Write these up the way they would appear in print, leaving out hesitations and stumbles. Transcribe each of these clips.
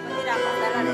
Tirar a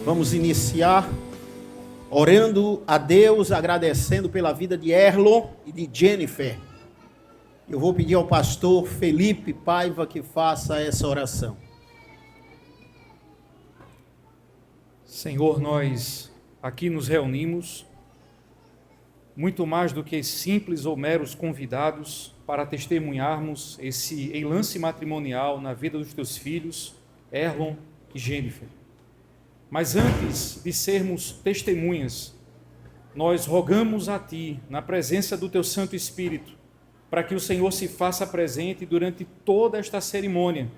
Vamos iniciar orando a Deus, agradecendo pela vida de Erlon e de Jennifer. Eu vou pedir ao pastor Felipe Paiva que faça essa oração. Senhor, nós aqui nos reunimos, muito mais do que simples ou meros convidados, para testemunharmos esse enlace matrimonial na vida dos teus filhos, Erlon e Jennifer. Mas antes de sermos testemunhas, nós rogamos a Ti, na presença do Teu Santo Espírito, para que o Senhor se faça presente durante toda esta cerimônia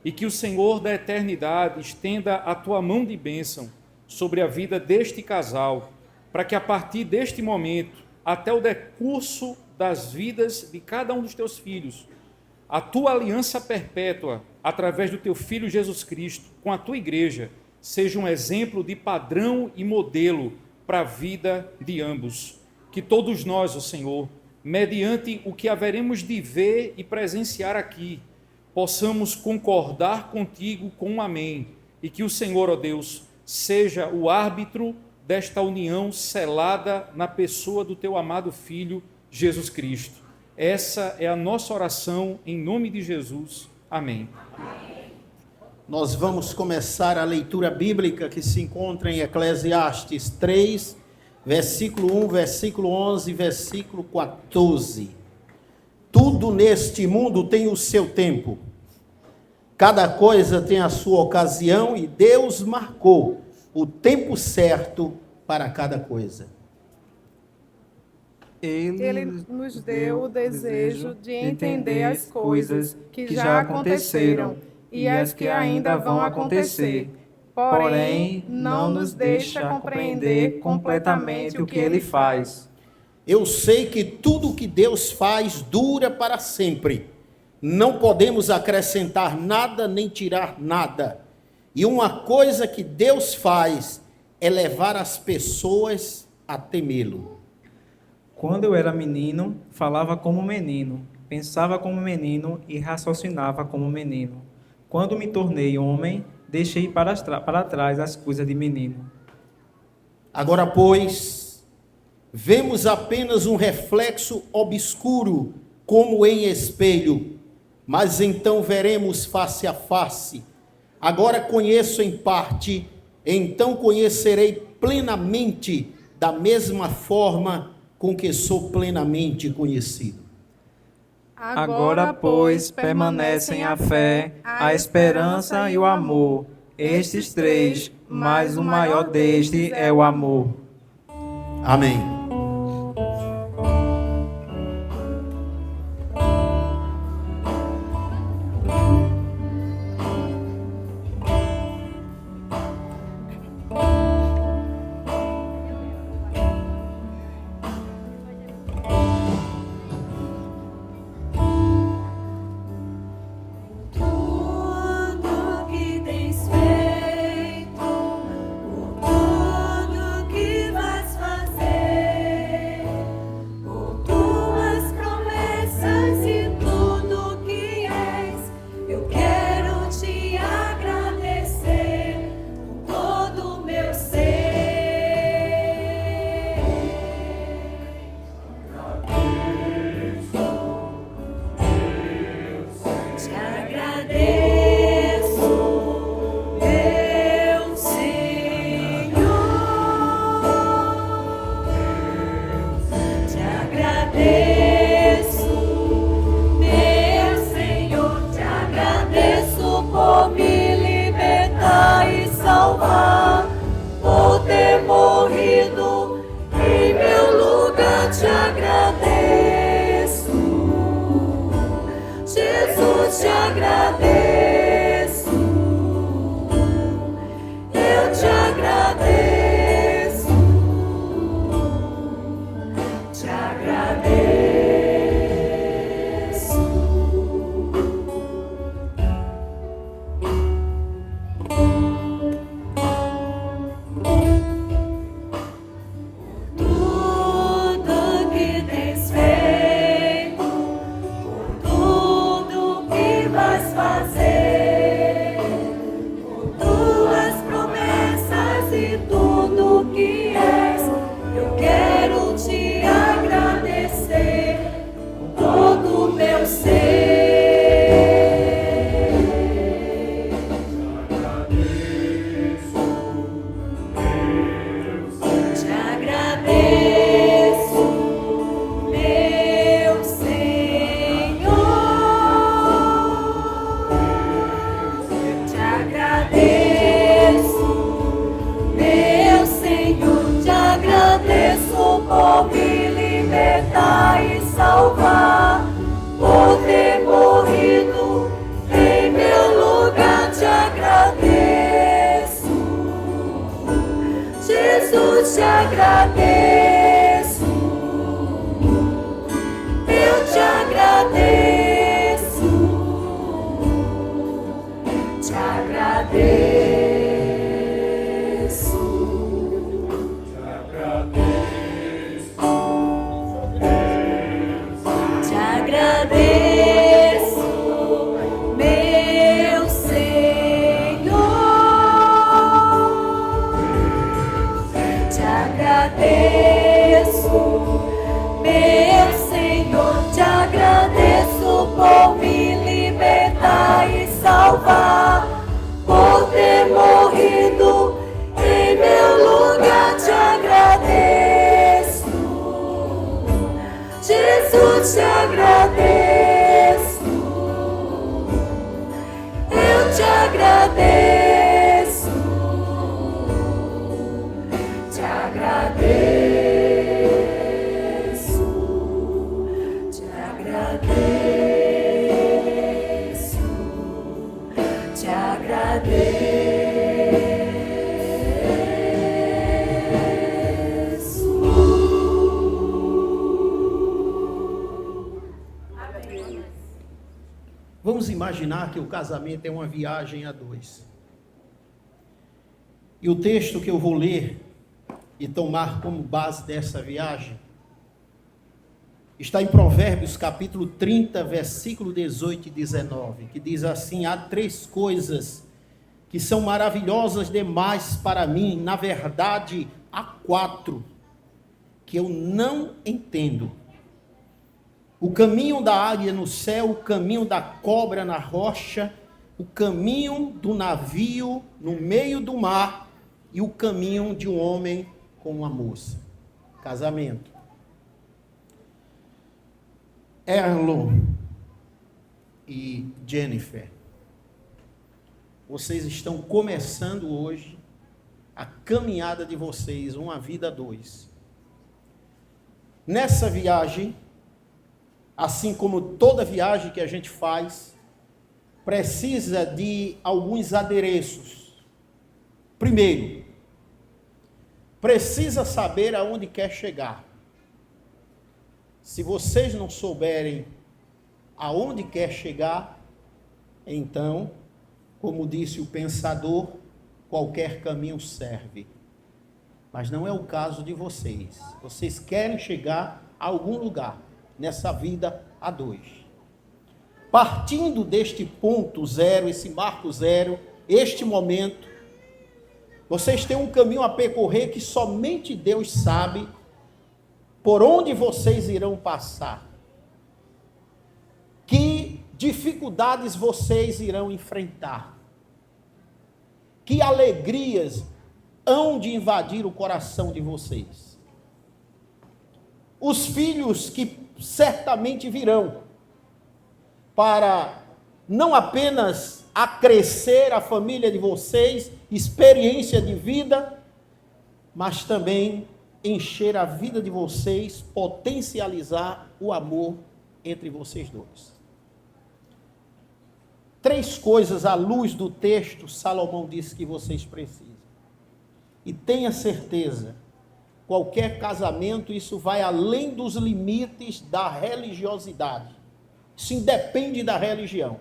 e que o Senhor da eternidade estenda a Tua mão de bênção sobre a vida deste casal, para que a partir deste momento, até o decurso das vidas de cada um dos Teus filhos, a Tua aliança perpétua, através do Teu Filho Jesus Cristo, com a Tua igreja, seja um exemplo de padrão e modelo para a vida de ambos. Que todos nós, ó Senhor, mediante o que haveremos de ver e presenciar aqui, possamos concordar contigo com um amém, e que o Senhor, ó Deus, seja o árbitro desta união selada na pessoa do teu amado Filho, Jesus Cristo. Essa é a nossa oração em nome de Jesus. Amém. Nós vamos começar a leitura bíblica que se encontra em Eclesiastes 3, versículo 1, versículo 11 e versículo 14. Tudo neste mundo tem o seu tempo. Cada coisa tem a sua ocasião e Deus marcou o tempo certo para cada coisa. Ele nos deu o desejo de entender as coisas que já aconteceram e as que ainda vão acontecer. Porém, não nos deixa compreender completamente o que Ele faz. Eu sei que tudo que Deus faz dura para sempre. Não podemos acrescentar nada nem tirar nada. E uma coisa que Deus faz é levar as pessoas a temê-lo. Quando eu era menino, falava como menino, pensava como menino e raciocinava como menino. Quando me tornei homem, deixei para trás as coisas de menino. Agora, pois, vemos apenas um reflexo obscuro, como em espelho, mas então veremos face a face. Agora conheço em parte, então conhecerei plenamente, da mesma forma com que sou plenamente conhecido. Agora, pois, permanecem a fé, a esperança e o amor. Estes três, mas o maior destes é o amor. Amém. Faz te agradeço, eu te agradeço, te agradeço, te agradeço, te agradeço. Vamos imaginar que o casamento é uma viagem a dois. E o texto que eu vou ler e tomar como base dessa viagem está em Provérbios capítulo 30, versículo 18 e 19, que diz assim: há 3 coisas que são maravilhosas demais para mim, na verdade há 4 que eu não entendo. O caminho da águia no céu, o caminho da cobra na rocha, o caminho do navio no meio do mar e o caminho de um homem com uma moça. Casamento. Erlon e Jennifer, vocês estão começando hoje a caminhada de vocês, uma vida a 2. Nessa viagem, assim como toda viagem que a gente faz, precisa de alguns adereços. Primeiro, precisa saber aonde quer chegar. Se vocês não souberem aonde quer chegar, então, como disse o pensador, qualquer caminho serve. Mas não é o caso de vocês. Vocês querem chegar a algum lugar nessa vida a 2. Partindo deste ponto zero, esse marco zero, este momento, vocês têm um caminho a percorrer que somente Deus sabe por onde vocês irão passar. Que dificuldades vocês irão enfrentar. Que alegrias hão de invadir o coração de vocês. Os filhos que certamente virão para não apenas acrescer a família de vocês, experiência de vida, mas também encher a vida de vocês, potencializar o amor entre vocês dois. 3 coisas à luz do texto, Salomão disse que vocês precisam. E tenha certeza, qualquer casamento, isso vai além dos limites da religiosidade. Isso independe da religião.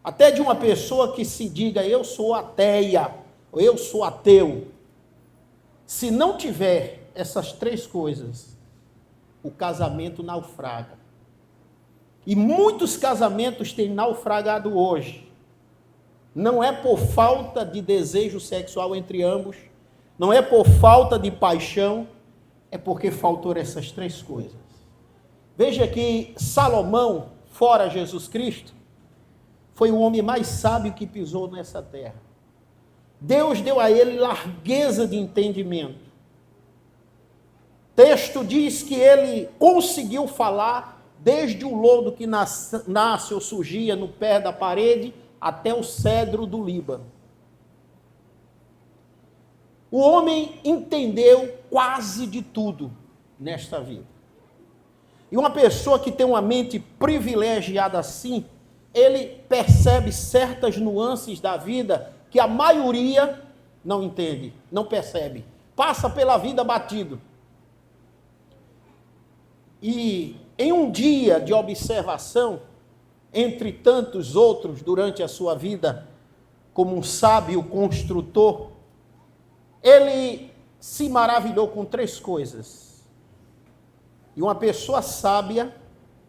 Até de uma pessoa que se diga, eu sou ateia, ou eu sou ateu. Se não tiver essas 3 coisas, o casamento naufraga. E muitos casamentos têm naufragado hoje. Não é por falta de desejo sexual entre ambos, não é por falta de paixão, é porque faltou essas 3 coisas. Veja que Salomão, fora Jesus Cristo, foi o homem mais sábio que pisou nessa terra. Deus deu a ele largueza de entendimento. O texto diz que ele conseguiu falar desde o lodo que nasce ou surgia no pé da parede até o cedro do Líbano. O homem entendeu quase de tudo nesta vida. E uma pessoa que tem uma mente privilegiada assim, ele percebe certas nuances da vida que a maioria não entende, não percebe. Passa pela vida batido. E em um dia de observação, entre tantos outros durante a sua vida, como um sábio construtor, ele se maravilhou com 3 coisas. E uma pessoa sábia,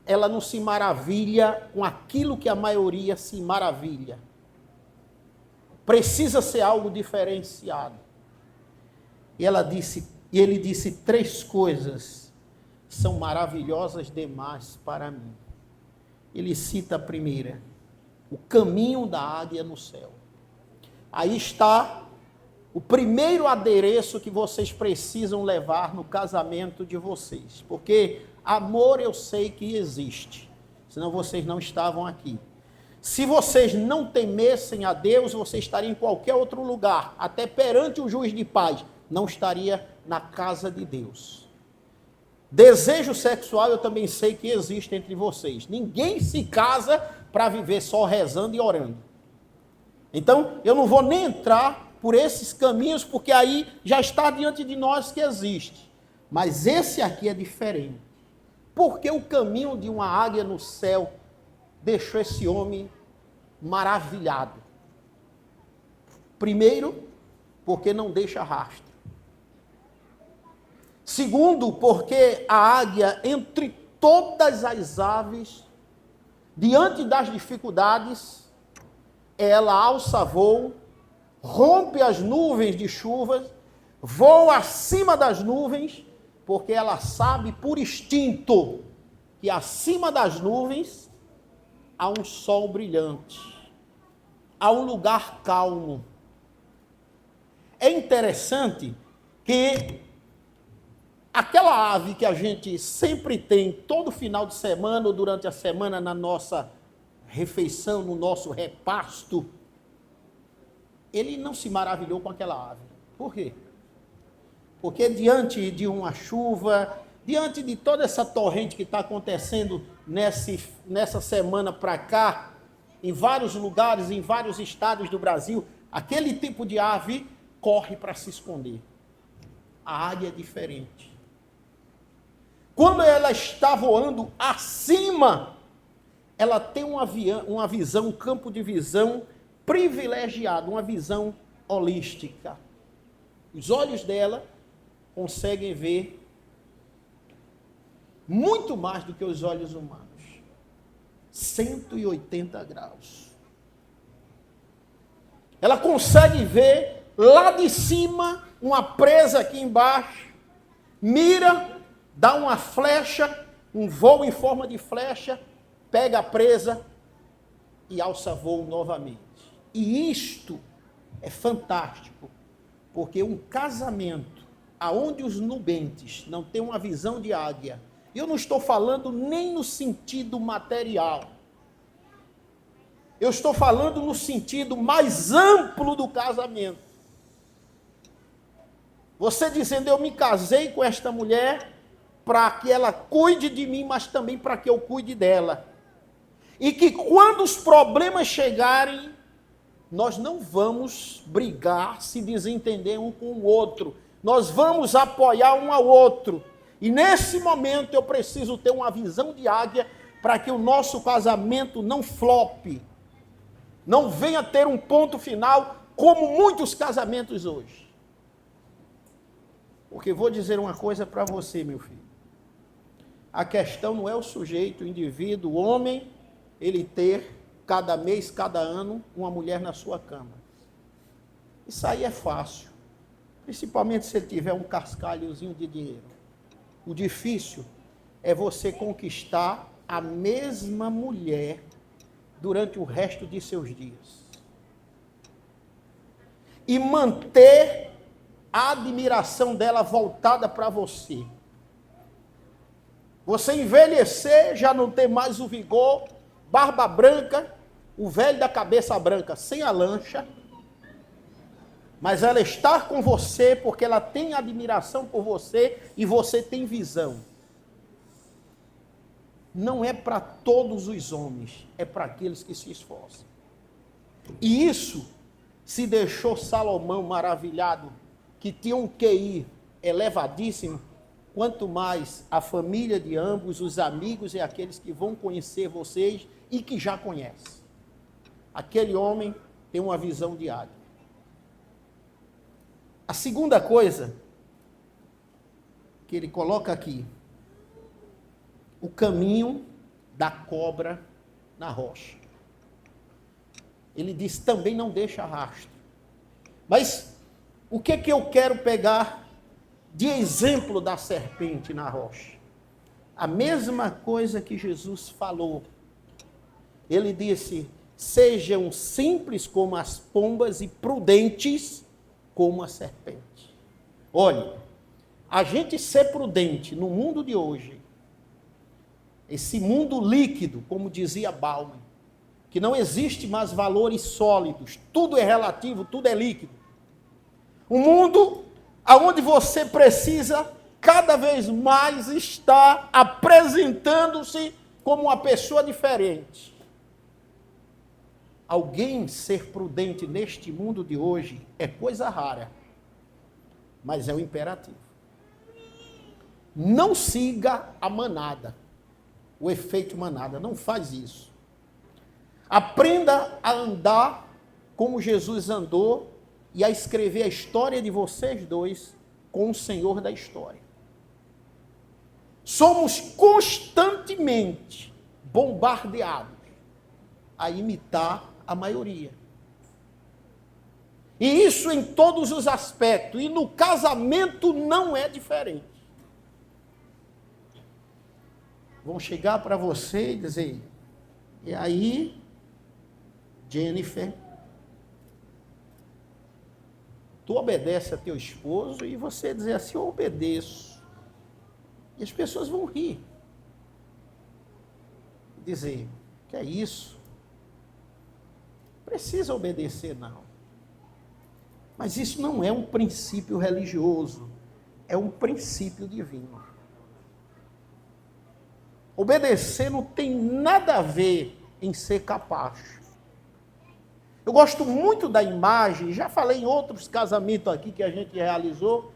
ela não se maravilha com aquilo que a maioria se maravilha. Precisa ser algo diferenciado. E ele disse 3 coisas são maravilhosas demais para mim. Ele cita a primeira: o caminho da águia no céu. Aí está o primeiro adereço que vocês precisam levar no casamento de vocês. Porque amor eu sei que existe, senão vocês não estavam aqui. Se vocês não temessem a Deus, você estaria em qualquer outro lugar, até perante o juiz de paz, não estaria na casa de Deus. Desejo sexual eu também sei que existe entre vocês. Ninguém se casa para viver só rezando e orando. Então, eu não vou nem entrar por esses caminhos, porque aí já está diante de nós que existe. Mas esse aqui é diferente. Porque o caminho de uma águia no céu deixou esse homem maravilhado. Primeiro, porque não deixa rastro. Segundo, porque a águia, entre todas as aves, diante das dificuldades, ela alça voo, rompe as nuvens de chuvas, voa acima das nuvens, porque ela sabe por instinto que acima das nuvens há um sol brilhante, há um lugar calmo. É interessante que aquela ave que a gente sempre tem todo final de semana ou durante a semana na nossa refeição, no nosso repasto, ele não se maravilhou com aquela ave. Por quê? Porque diante de uma chuva, diante de toda essa torrente que está acontecendo nessa semana para cá, em vários lugares, em vários estados do Brasil, aquele tipo de ave corre para se esconder. A águia é diferente. Quando ela está voando acima, ela tem uma visão, um campo de visão privilegiado, uma visão holística. Os olhos dela conseguem ver muito mais do que os olhos humanos. 180 graus. Ela consegue ver lá de cima uma presa aqui embaixo, mira, dá uma flecha, um voo em forma de flecha, pega a presa e alça voo novamente. E isto é fantástico, porque um casamento aonde os nubentes não têm uma visão de águia, eu não estou falando nem no sentido material, eu estou falando no sentido mais amplo do casamento. Você dizendo, eu me casei com esta mulher para que ela cuide de mim, mas também para que eu cuide dela. E que quando os problemas chegarem, nós não vamos brigar, se desentender um com o outro. Nós vamos apoiar um ao outro. E nesse momento eu preciso ter uma visão de águia para que o nosso casamento não flope. Não venha ter um ponto final como muitos casamentos hoje. Porque vou dizer uma coisa para você, meu filho. A questão não é o sujeito, o indivíduo, o homem, ele ter cada mês, cada ano, uma mulher na sua cama. Isso aí é fácil. Principalmente se ele tiver um cascalhozinho de dinheiro. O difícil é você conquistar a mesma mulher durante o resto de seus dias. E manter a admiração dela voltada para você. Você envelhecer, já não ter mais o vigor, barba branca, o velho da cabeça branca, sem a lancha, mas ela está com você porque ela tem admiração por você e você tem visão. Não é para todos os homens, é para aqueles que se esforçam. E isso se deixou Salomão maravilhado, que tinha um QI elevadíssimo, quanto mais a família de ambos, os amigos e aqueles que vão conhecer vocês e que já conhecem. Aquele homem tem uma visão de águia. A segunda coisa que ele coloca aqui, o caminho da cobra na rocha. Ele diz, também não deixa rastro. Mas o que eu quero pegar de exemplo da serpente na rocha? A mesma coisa que Jesus falou. Ele disse, sejam simples como as pombas e prudentes como a serpente. Olhe, a gente ser prudente no mundo de hoje, esse mundo líquido, como dizia Bauman, que não existe mais valores sólidos, tudo é relativo, tudo é líquido. Um mundo onde você precisa cada vez mais estar apresentando-se como uma pessoa diferente. Alguém ser prudente neste mundo de hoje é coisa rara, mas é o imperativo. Não siga a manada, o efeito manada, não faz isso. Aprenda a andar como Jesus andou e a escrever a história de vocês dois com o Senhor da história. Somos constantemente bombardeados a imitar a maioria. E isso em todos os aspectos. E no casamento não é diferente. Vão chegar para você e dizer, e aí, Jennifer, tu obedece a teu esposo, e você dizer assim, eu obedeço. E as pessoas vão rir. Dizer, que é isso? Precisa obedecer, não. Mas isso não é um princípio religioso, é um princípio divino. Obedecer não tem nada a ver em ser capaz. Eu gosto muito da imagem, já falei em outros casamentos aqui que a gente realizou,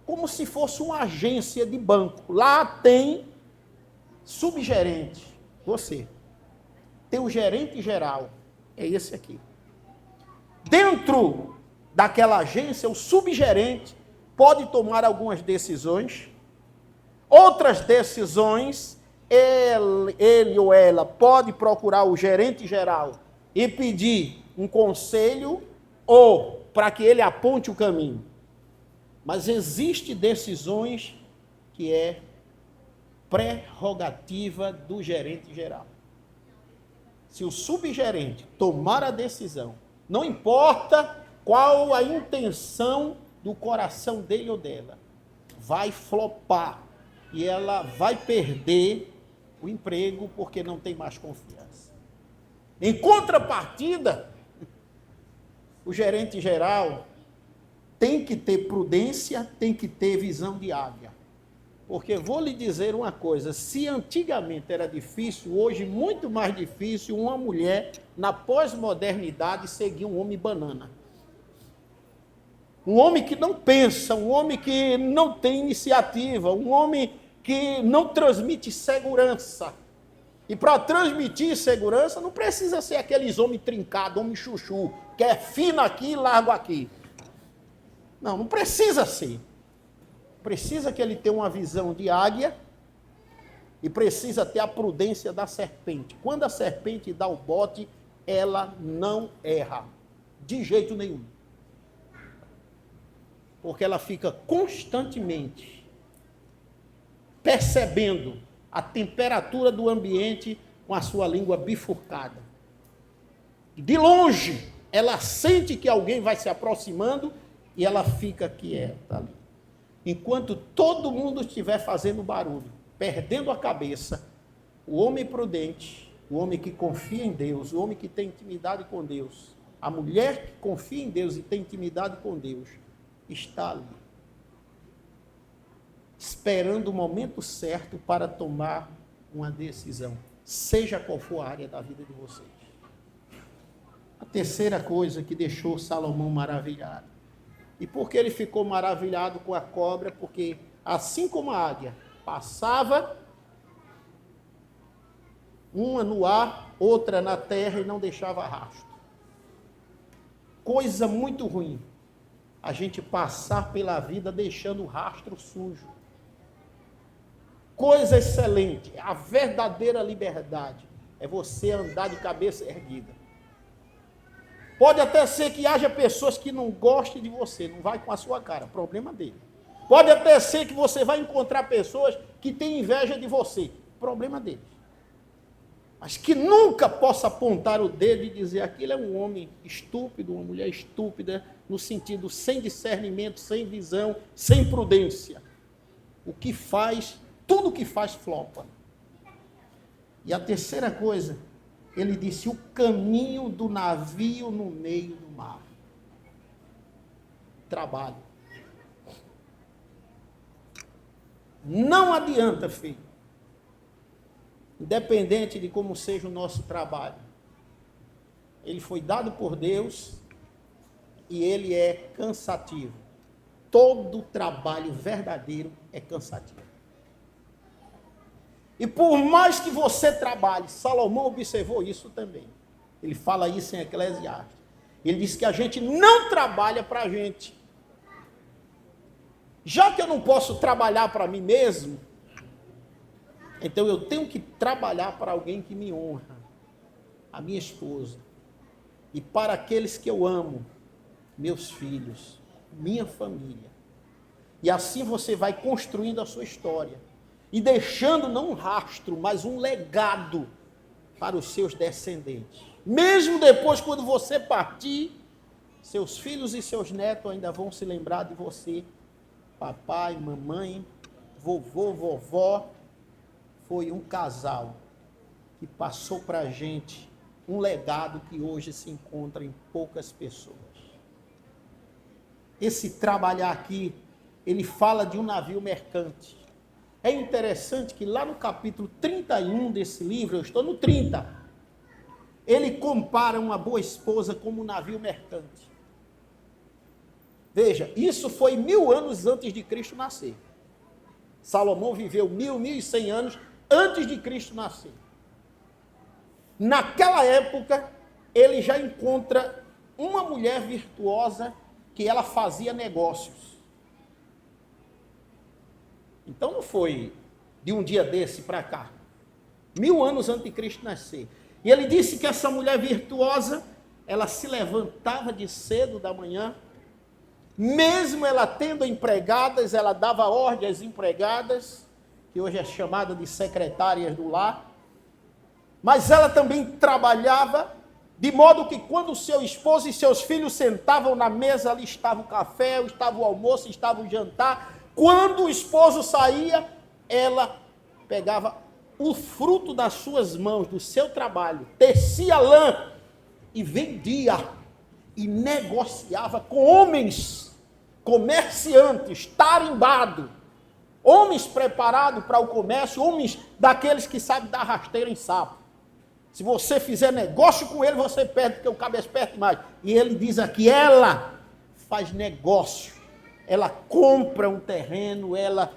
como se fosse uma agência de banco. Lá tem subgerente, você. Tem o gerente geral, é esse aqui. Dentro daquela agência, o subgerente pode tomar algumas decisões. Outras decisões, ele ou ela pode procurar o gerente geral e pedir um conselho ou para que ele aponte o caminho. Mas existem decisões que é prerrogativa do gerente geral. Se o subgerente tomar a decisão, não importa qual a intenção do coração dele ou dela, vai flopar e ela vai perder o emprego porque não tem mais confiança. Em contrapartida, o gerente geral tem que ter prudência, tem que ter visão de águia. Porque vou lhe dizer uma coisa, se antigamente era difícil, hoje muito mais difícil uma mulher na pós-modernidade seguir um homem banana. Um homem que não pensa, um homem que não tem iniciativa, um homem que não transmite segurança. E para transmitir segurança não precisa ser aqueles homens trincados, homem chuchu, que é fino aqui e largo aqui. Não, não precisa ser. Precisa que ele tenha uma visão de águia e precisa ter a prudência da serpente. Quando a serpente dá o bote, ela não erra, de jeito nenhum. Porque ela fica constantemente percebendo a temperatura do ambiente com a sua língua bifurcada. De longe, ela sente que alguém vai se aproximando e ela fica quieta ali. Enquanto todo mundo estiver fazendo barulho, perdendo a cabeça, o homem prudente, o homem que confia em Deus, o homem que tem intimidade com Deus, a mulher que confia em Deus e tem intimidade com Deus, está ali, esperando o momento certo para tomar uma decisão, seja qual for a área da vida de vocês. A terceira coisa que deixou Salomão maravilhado. E por que ele ficou maravilhado com a cobra? Porque assim como a águia passava, uma no ar, outra na terra e não deixava rastro. Coisa muito ruim, a gente passar pela vida deixando o rastro sujo. Coisa excelente, a verdadeira liberdade é você andar de cabeça erguida. Pode até ser que haja pessoas que não gostem de você, não vai com a sua cara, problema dele. Pode até ser que você vai encontrar pessoas que têm inveja de você, problema dele. Mas que nunca possa apontar o dedo e dizer aquilo é um homem estúpido, uma mulher estúpida, no sentido sem discernimento, sem visão, sem prudência. O que faz, tudo que faz flopa. E a terceira coisa, ele disse, o caminho do navio no meio do mar. Trabalho. Não adianta, filho. Independente de como seja o nosso trabalho. Ele foi dado por Deus e ele é cansativo. Todo trabalho verdadeiro é cansativo. E por mais que você trabalhe, Salomão observou isso também. Ele fala isso em Eclesiastes. Ele diz que a gente não trabalha para a gente. Já que eu não posso trabalhar para mim mesmo, então eu tenho que trabalhar para alguém que me honra, a minha esposa, e para aqueles que eu amo, meus filhos, minha família. E assim você vai construindo a sua história, e deixando não um rastro, mas um legado para os seus descendentes. Mesmo depois, quando você partir, seus filhos e seus netos ainda vão se lembrar de você. Papai, mamãe, vovô, vovó, foi um casal que passou para a gente um legado que hoje se encontra em poucas pessoas. Esse trabalhar aqui, ele fala de um navio mercante. É interessante que lá no capítulo 31 desse livro, eu estou no 30, ele compara uma boa esposa como um navio mercante. Veja, isso foi 1000 anos antes de Cristo nascer. Salomão viveu 1100 anos antes de Cristo nascer. Naquela época, ele já encontra uma mulher virtuosa que ela fazia negócios. Então não foi de um dia desse para cá. 1000 anos antes de Cristo nascer. E ele disse que essa mulher virtuosa, ela se levantava de cedo da manhã, mesmo ela tendo empregadas, ela dava ordem às empregadas, que hoje é chamada de secretárias do lar, mas ela também trabalhava, de modo que quando o seu esposo e seus filhos sentavam na mesa, ali estava o café, estava o almoço, estava o jantar. Quando o esposo saía, ela pegava o fruto das suas mãos, do seu trabalho, tecia lã e vendia e negociava com homens, comerciantes, tarimbados, homens preparados para o comércio, homens daqueles que sabem dar rasteira em sapo. Se você fizer negócio com ele, você perde, porque o cabo é esperto demais. E ele diz aqui, ela faz negócio, ela compra um terreno, ela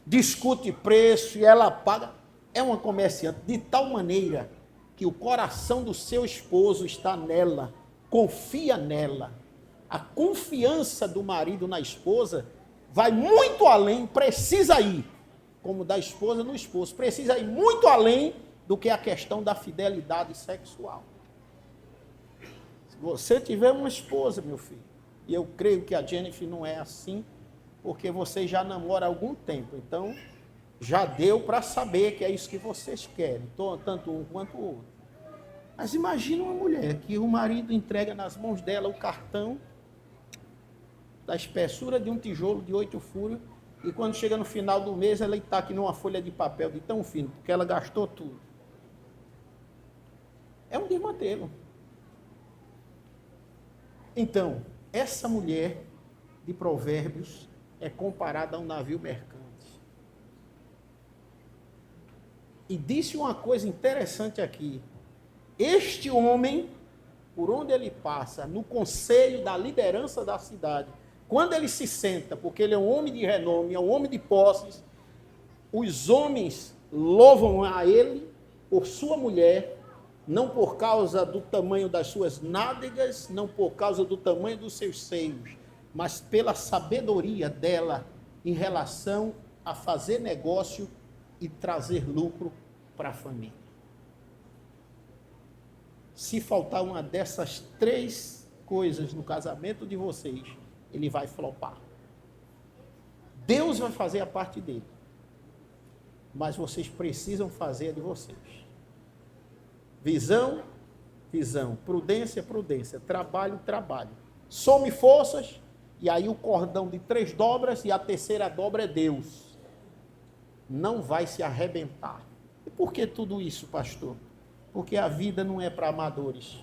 discute preço e ela paga. É uma comerciante de tal maneira que o coração do seu esposo está nela, confia nela. A confiança do marido na esposa vai muito além, precisa ir, como da esposa no esposo, precisa ir muito além do que a questão da fidelidade sexual. Se você tiver uma esposa, meu filho, e eu creio que a Jennifer não é assim, porque vocês já namoram há algum tempo, então já deu para saber que é isso que vocês querem, tanto um quanto o outro. Mas imagina uma mulher que o marido entrega nas mãos dela o cartão da espessura de um tijolo de 8 furos, e quando chega no final do mês, ela está aqui numa folha de papel de tão fino, porque ela gastou tudo. É um desmantelo. Então, essa mulher de Provérbios é comparada a um navio mercante. E disse uma coisa interessante aqui. Este homem, por onde ele passa, no conselho da liderança da cidade, quando ele se senta, porque ele é um homem de renome, é um homem de posses, os homens louvam a ele por sua mulher, não por causa do tamanho das suas nádegas, não por causa do tamanho dos seus seios, mas pela sabedoria dela em relação a fazer negócio e trazer lucro para a família. Se faltar uma dessas 3 coisas no casamento de vocês, ele vai flopar. Deus vai fazer a parte dele, mas vocês precisam fazer a de vocês. Visão, visão. Prudência, prudência. Trabalho, trabalho. some forças, e aí o cordão de 3 dobras, e a terceira dobra é Deus. Não vai se arrebentar. E por que tudo isso, pastor? Porque a vida não é para amadores.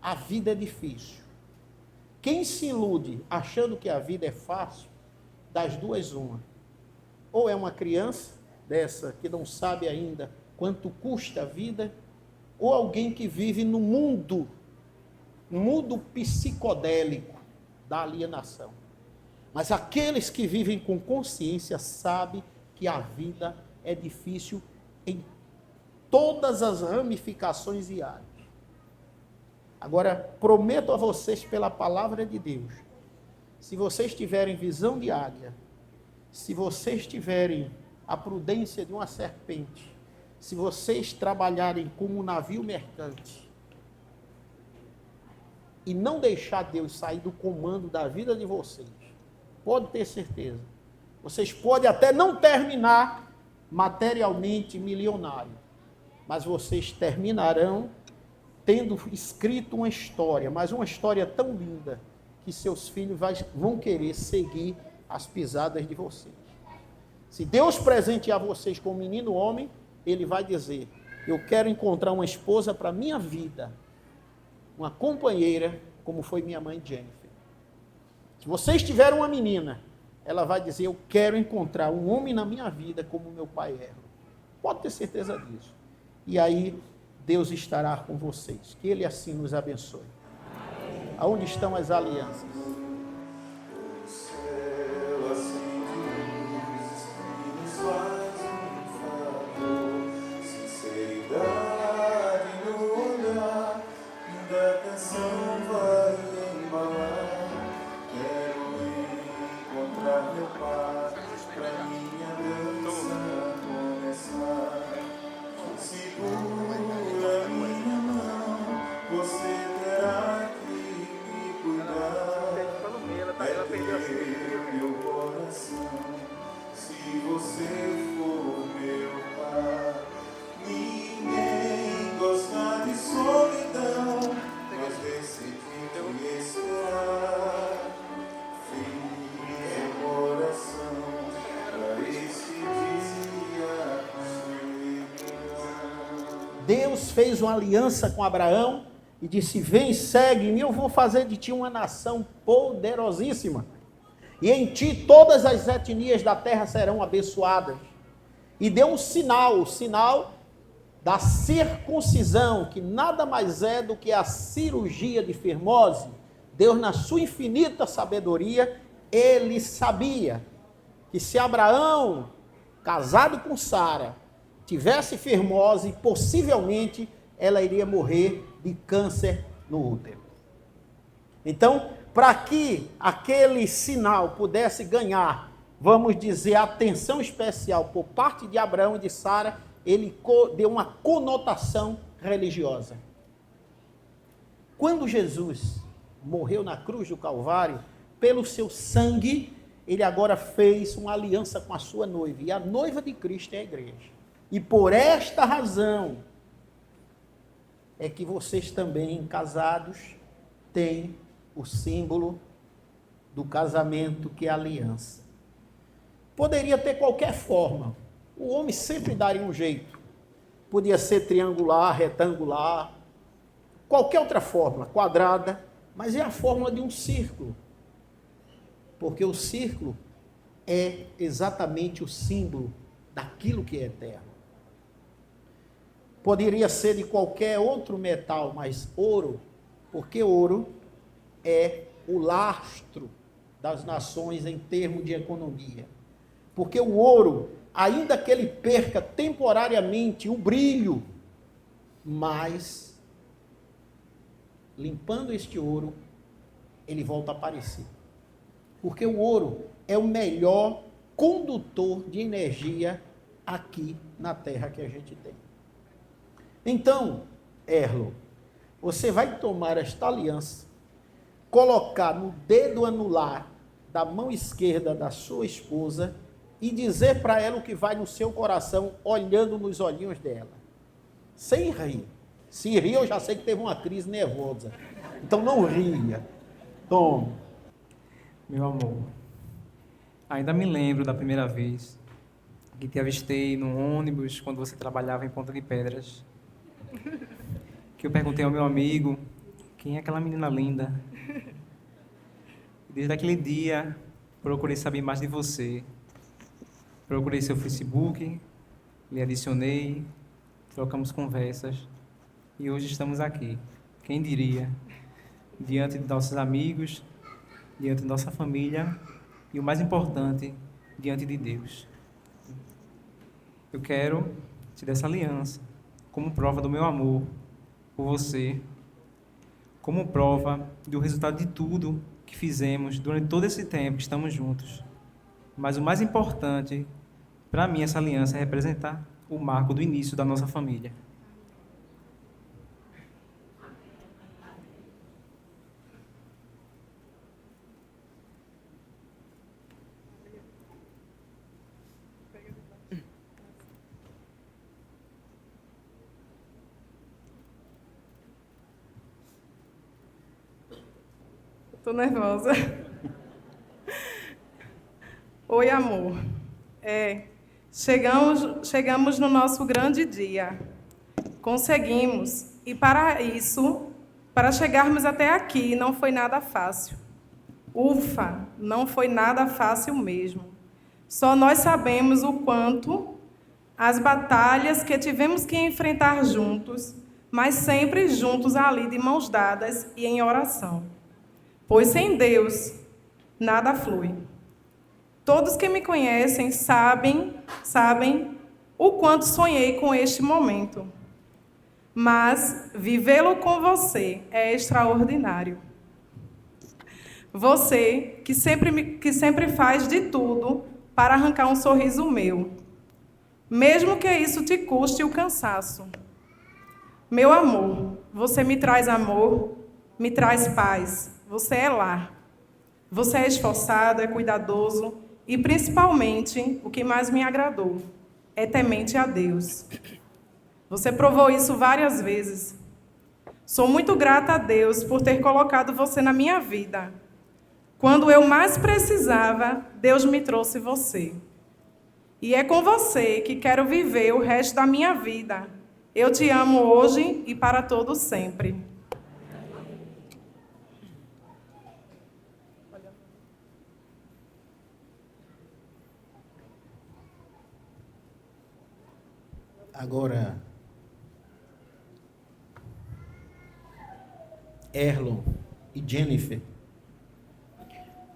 A vida é difícil. Quem se ilude achando que a vida é fácil, das duas uma. Ou é uma criança dessa que não sabe ainda quanto custa a vida, ou alguém que vive no mundo psicodélico da alienação. Mas aqueles que vivem com consciência sabem que a vida é difícil em todas as ramificações e áreas. Agora, prometo a vocês pela palavra de Deus, se vocês tiverem visão de águia, se vocês tiverem a prudência de uma serpente, se vocês trabalharem como um navio mercante, e não deixar Deus sair do comando da vida de vocês, pode ter certeza, vocês podem até não terminar materialmente milionário, mas vocês terminarão tendo escrito uma história, mas uma história tão linda, que seus filhos vão querer seguir as pisadas de vocês. Se Deus presentear vocês com um menino homem, Ele vai dizer, eu quero encontrar uma esposa para a minha vida, uma companheira, como foi minha mãe Jennifer. Se vocês tiverem uma menina, ela vai dizer, eu quero encontrar um homem na minha vida, como meu pai era. Pode ter certeza disso. E aí, Deus estará com vocês. Que Ele assim nos abençoe. Amém. Aonde estão as alianças? Deus fez uma aliança com Abraão e disse, vem, segue-me, eu vou fazer de ti uma nação poderosíssima. E em ti todas as etnias da terra serão abençoadas. E deu um sinal, o sinal da circuncisão, que nada mais é do que a cirurgia de firmose. Deus, na sua infinita sabedoria, Ele sabia que se Abraão, casado com Sara, tivesse firmose, possivelmente ela iria morrer de câncer no útero. Então, para que aquele sinal pudesse ganhar, vamos dizer, atenção especial por parte de Abraão e de Sara, ele deu uma conotação religiosa. Quando Jesus morreu na cruz do Calvário, pelo seu sangue, ele agora fez uma aliança com a sua noiva, e a noiva de Cristo é a igreja. E por esta razão é que vocês também, casados, têm o símbolo do casamento, que é a aliança. Poderia ter qualquer forma. O homem sempre daria um jeito. Podia ser triangular, retangular, qualquer outra forma, quadrada, mas é a forma de um círculo. Porque o círculo é exatamente o símbolo daquilo que é eterno. Poderia ser de qualquer outro metal, mas ouro, porque ouro é o lastro das nações em termos de economia. Porque o ouro, ainda que ele perca temporariamente o brilho, mas limpando este ouro, ele volta a aparecer. Porque o ouro é o melhor condutor de energia aqui na Terra que a gente tem. Então, Erlo, você vai tomar esta aliança, colocar no dedo anular da mão esquerda da sua esposa e dizer para ela o que vai no seu coração, olhando nos olhinhos dela. Sem rir. Se rir, eu já sei que teve uma crise nervosa. Então não ria. Toma. Meu amor, ainda me lembro da primeira vez que te avistei no ônibus quando você trabalhava em Ponta de Pedras. Que eu perguntei ao meu amigo, quem é aquela menina linda? Desde aquele dia, procurei saber mais de você. Procurei seu Facebook, lhe adicionei, trocamos conversas e hoje estamos aqui. Quem diria? Diante de nossos amigos, diante de nossa família e, o mais importante, diante de Deus. Eu quero te dar essa aliança como prova do meu amor por você, como prova do resultado de tudo que fizemos durante todo esse tempo que estamos juntos. Mas o mais importante, para mim, essa aliança é representar o marco do início da nossa família. Tô nervosa. Oi, amor. Chegamos no nosso grande dia. Conseguimos. E para isso, para chegarmos até aqui, não foi nada fácil. Ufa, não foi nada fácil mesmo. Só nós sabemos o quanto as batalhas que tivemos que enfrentar juntos, mas sempre juntos ali de mãos dadas e em oração. Pois sem Deus, nada flui. Todos que me conhecem sabem o quanto sonhei com este momento. Mas vivê-lo com você é extraordinário. Você que sempre faz de tudo para arrancar um sorriso meu, mesmo que isso te custe o cansaço. Meu amor, você me traz amor, me traz paz. Você é lar. Você é esforçado, é cuidadoso e, principalmente, o que mais me agradou, é temente a Deus. Você provou isso várias vezes. Sou muito grata a Deus por ter colocado você na minha vida. Quando eu mais precisava, Deus me trouxe você. E é com você que quero viver o resto da minha vida. Eu te amo hoje e para todo sempre. Agora, Erlon e Jennifer,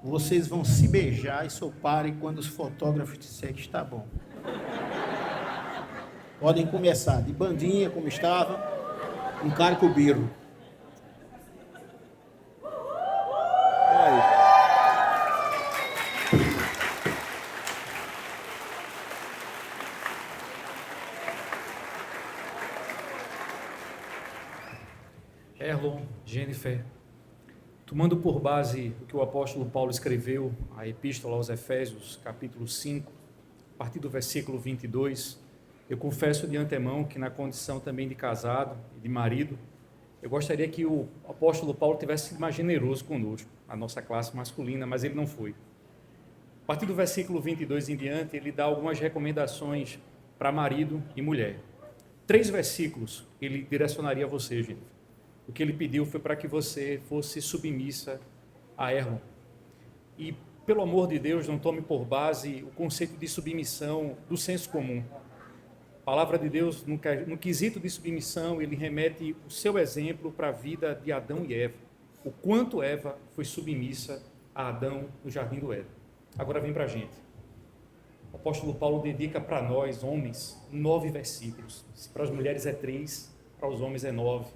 vocês vão se beijar e soparem quando os fotógrafos disserem que está bom. Podem começar de bandinha, como estava, um cara com o birro. Erlon, Jennifer, tomando por base o que o apóstolo Paulo escreveu, a Epístola aos Efésios, capítulo 5, a partir do versículo 22, eu confesso de antemão que na condição também de casado e de marido, eu gostaria que o apóstolo Paulo tivesse sido mais generoso conosco, a nossa classe masculina, mas ele não foi. A partir do versículo 22 em diante, ele dá algumas recomendações para marido e mulher. 3 versículos ele direcionaria a você, Jennifer. O que ele pediu foi para que você fosse submissa a Erlon. E, pelo amor de Deus, não tome por base o conceito de submissão do senso comum. A palavra de Deus, no quesito de submissão, ele remete o seu exemplo para a vida de Adão e Eva. O quanto Eva foi submissa a Adão no jardim do Éden. Agora vem para a gente. O apóstolo Paulo dedica para nós, homens, 9 versículos. Se para as mulheres é 3, para os homens é 9.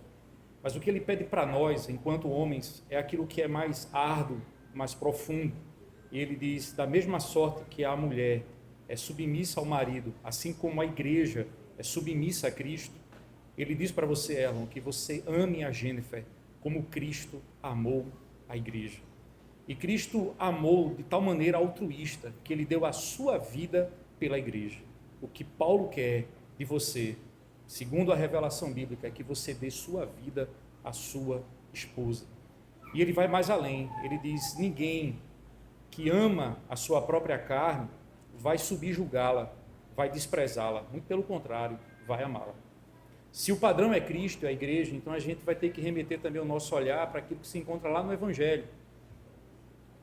Mas o que ele pede para nós, enquanto homens, é aquilo que é mais árduo, mais profundo. E ele diz, da mesma sorte que a mulher é submissa ao marido, assim como a igreja é submissa a Cristo, ele diz para você, Erlon, que você ame a Jennifer como Cristo amou a igreja. E Cristo amou de tal maneira altruísta, que ele deu a sua vida pela igreja. O que Paulo quer de você, segundo a revelação bíblica, é que você dê sua vida à sua esposa. E ele vai mais além, ele diz: ninguém que ama a sua própria carne vai subjugá-la, vai desprezá-la, muito pelo contrário, vai amá-la. Se o padrão é Cristo, é a igreja, então a gente vai ter que remeter também o nosso olhar para aquilo que se encontra lá no Evangelho.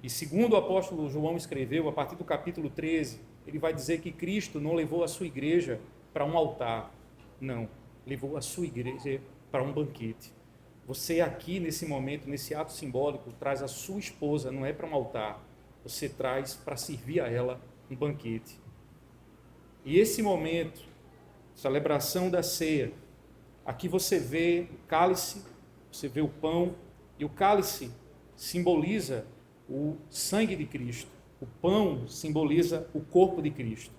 E segundo o apóstolo João escreveu, a partir do capítulo 13, ele vai dizer que Cristo não levou a sua igreja para um altar, não, levou a sua igreja para um banquete. Você aqui, nesse momento, nesse ato simbólico, traz a sua esposa, não é para um altar, você traz para servir a ela um banquete. E esse momento, celebração da ceia, aqui você vê o cálice, você vê o pão, e o cálice simboliza o sangue de Cristo, o pão simboliza o corpo de Cristo.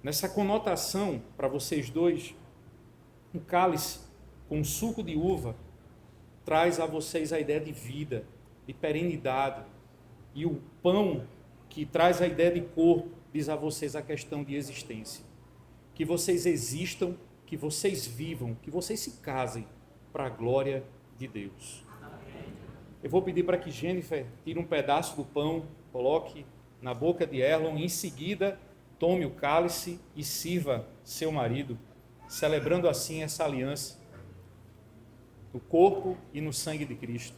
Nessa conotação, para vocês dois, um cálice com suco de uva traz a vocês a ideia de vida, de perenidade, e o pão, que traz a ideia de corpo, diz a vocês a questão de existência. Que vocês existam, que vocês vivam, que vocês se casem para a glória de Deus. Eu vou pedir para que Jennifer tire um pedaço do pão, coloque na boca de Erlon, e em seguida tome o cálice e sirva seu marido, celebrando assim essa aliança no corpo e no sangue de Cristo.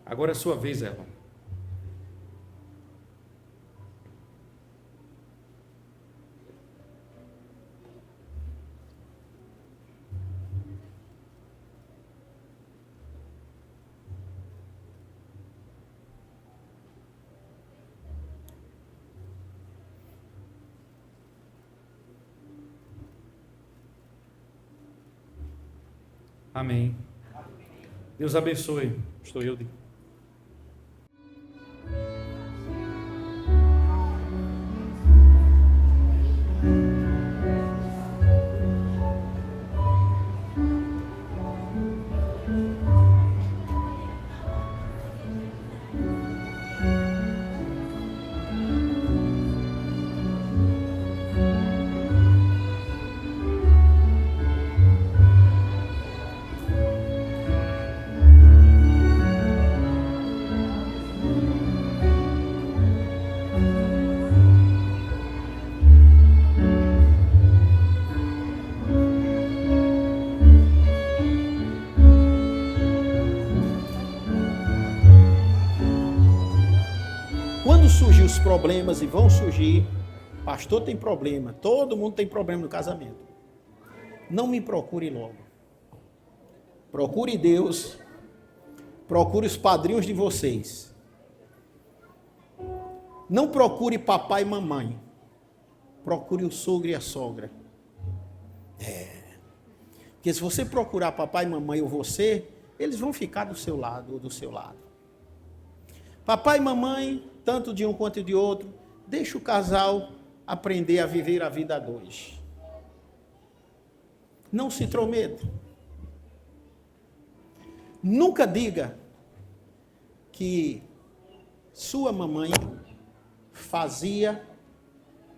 Agora é a sua vez, Erlon. Amém. Deus abençoe. Estou eu de... Quando surgir os problemas, e vão surgir, pastor tem problema, todo mundo tem problema no casamento. Não me procure logo. Procure Deus, procure os padrinhos de vocês. Não procure papai e mamãe. Procure o sogro e a sogra. Porque se você procurar papai e mamãe ou você, eles vão ficar do seu lado ou do seu lado. Papai e mamãe, tanto de um quanto de outro, deixa o casal aprender a viver a vida a dois. Não se intrometa. Nunca diga que sua mamãe fazia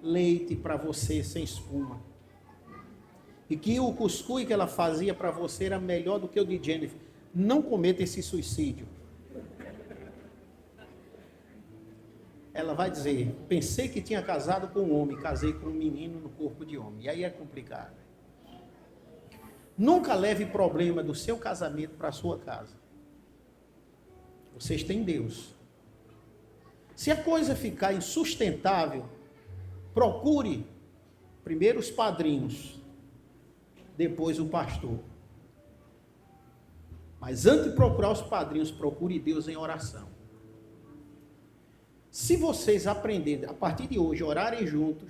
leite para você sem espuma. E que o cuscuz que ela fazia para você era melhor do que o de Jennifer. Não cometa esse suicídio. Ela vai dizer, pensei que tinha casado com um homem, casei com um menino no corpo de homem. E aí é complicado. Nunca leve problema do seu casamento para a sua casa. Vocês têm Deus. Se a coisa ficar insustentável, procure primeiro os padrinhos, depois o pastor. Mas antes de procurar os padrinhos, procure Deus em oração. Se vocês aprenderem, a partir de hoje, orarem juntos,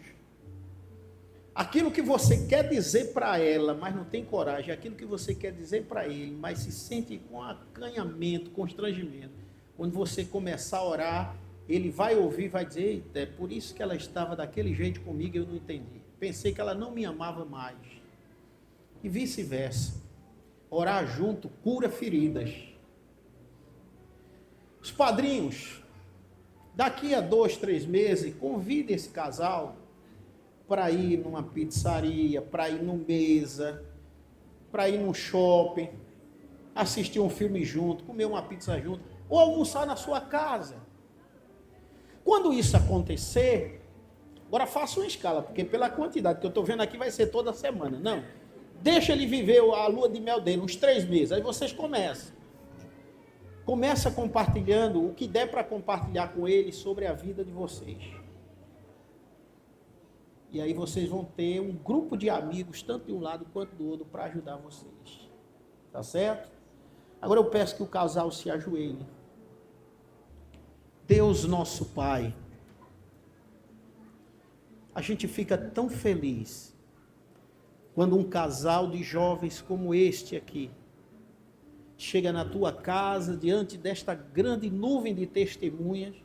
aquilo que você quer dizer para ela, mas não tem coragem, aquilo que você quer dizer para ele, mas se sente com acanhamento, constrangimento, quando você começar a orar, ele vai ouvir, vai dizer, eita, é por isso que ela estava daquele jeito comigo, eu não entendi. Pensei que ela não me amava mais. E vice-versa. Orar junto cura feridas. Os padrinhos, daqui a 2, 3 meses, convide esse casal para ir numa pizzaria, para ir numa mesa, para ir num shopping, assistir um filme junto, comer uma pizza junto, ou almoçar na sua casa. Quando isso acontecer, agora faça uma escala, porque pela quantidade que eu estou vendo aqui vai ser toda semana. Não, deixa ele viver a lua de mel dele, uns 3 meses, aí vocês começam. Começa compartilhando o que der para compartilhar com ele sobre a vida de vocês. E aí vocês vão ter um grupo de amigos, tanto de um lado quanto do outro, para ajudar vocês. Tá certo? Agora eu peço que o casal se ajoelhe. Deus nosso Pai, a gente fica tão feliz quando um casal de jovens como este aqui chega na tua casa diante desta grande nuvem de testemunhas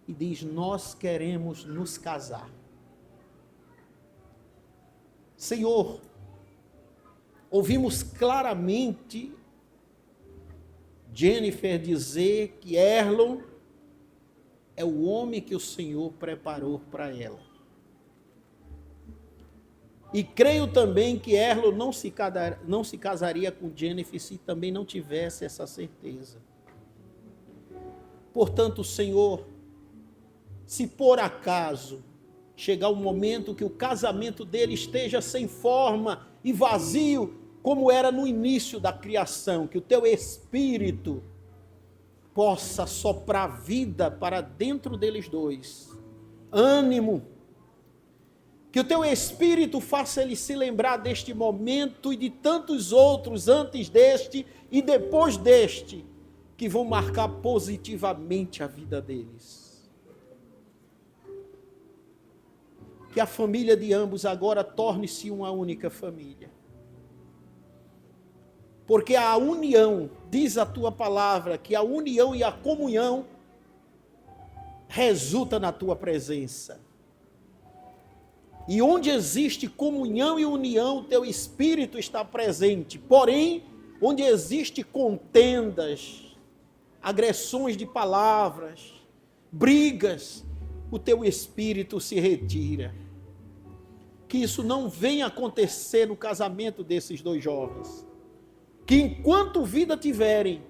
e diz: nós queremos nos casar. Senhor, ouvimos claramente Jennifer dizer que Erlon é o homem que o Senhor preparou para ela. E creio também que Erlon não se casaria com Jennifer se também não tivesse essa certeza. Portanto, Senhor, se por acaso chegar o momento que o casamento dele esteja sem forma e vazio, como era no início da criação, que o teu Espírito possa soprar vida para dentro deles dois, ânimo, que o teu Espírito faça ele se lembrar deste momento e de tantos outros antes deste e depois deste, que vão marcar positivamente a vida deles. Que a família de ambos agora torne-se uma única família. Porque a união, diz a tua palavra, que a união e a comunhão resulta na tua presença. E onde existe comunhão e união, o teu Espírito está presente. Porém, onde existe contendas, agressões de palavras, brigas, o teu Espírito se retira. Que isso não venha acontecer no casamento desses dois jovens. Que enquanto vida tiverem,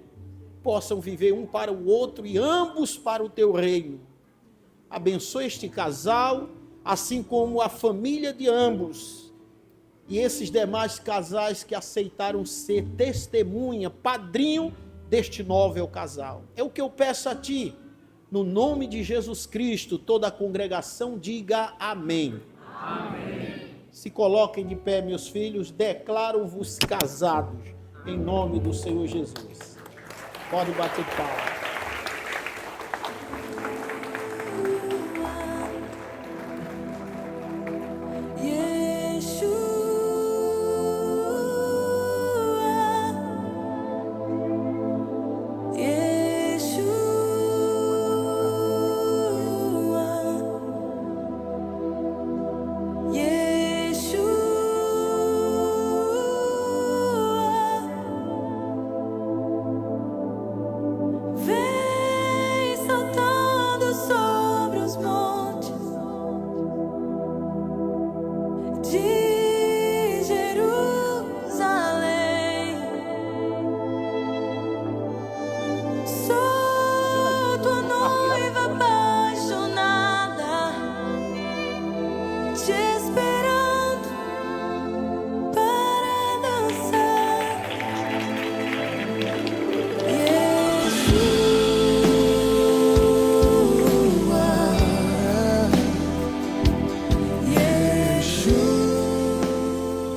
possam viver um para o outro e ambos para o teu reino. Abençoe este casal, assim como a família de ambos. E esses demais casais que aceitaram ser testemunha, padrinho deste novo casal. É o que eu peço a ti, no nome de Jesus Cristo, toda a congregação diga amém. Amém. Se coloquem de pé, meus filhos, declaro-vos casados. Em nome do Senhor Jesus. Pode bater palma.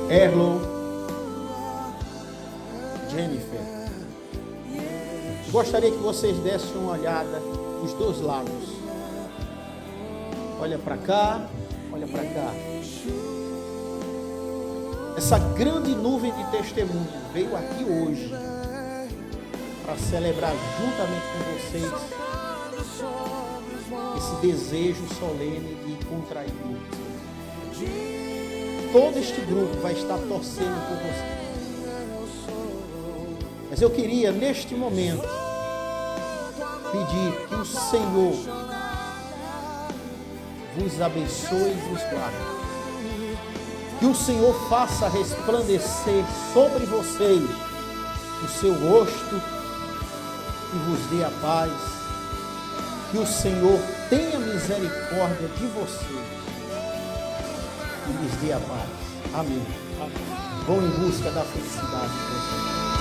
Erlon, Jennifer, gostaria que vocês dessem uma olhada dos dois lados. Olha para cá, olha para cá. Essa grande nuvem de testemunhas veio aqui hoje para celebrar juntamente com vocês esse desejo solene de contrair. Todo este grupo vai estar torcendo por você. Mas eu queria, neste momento, pedir que o Senhor vos abençoe e vos guarde. Que o Senhor faça resplandecer sobre vocês o seu rosto e vos dê a paz. Que o Senhor tenha misericórdia de vocês e lhes dê a paz. Amém. Vão em busca da felicidade de vocês.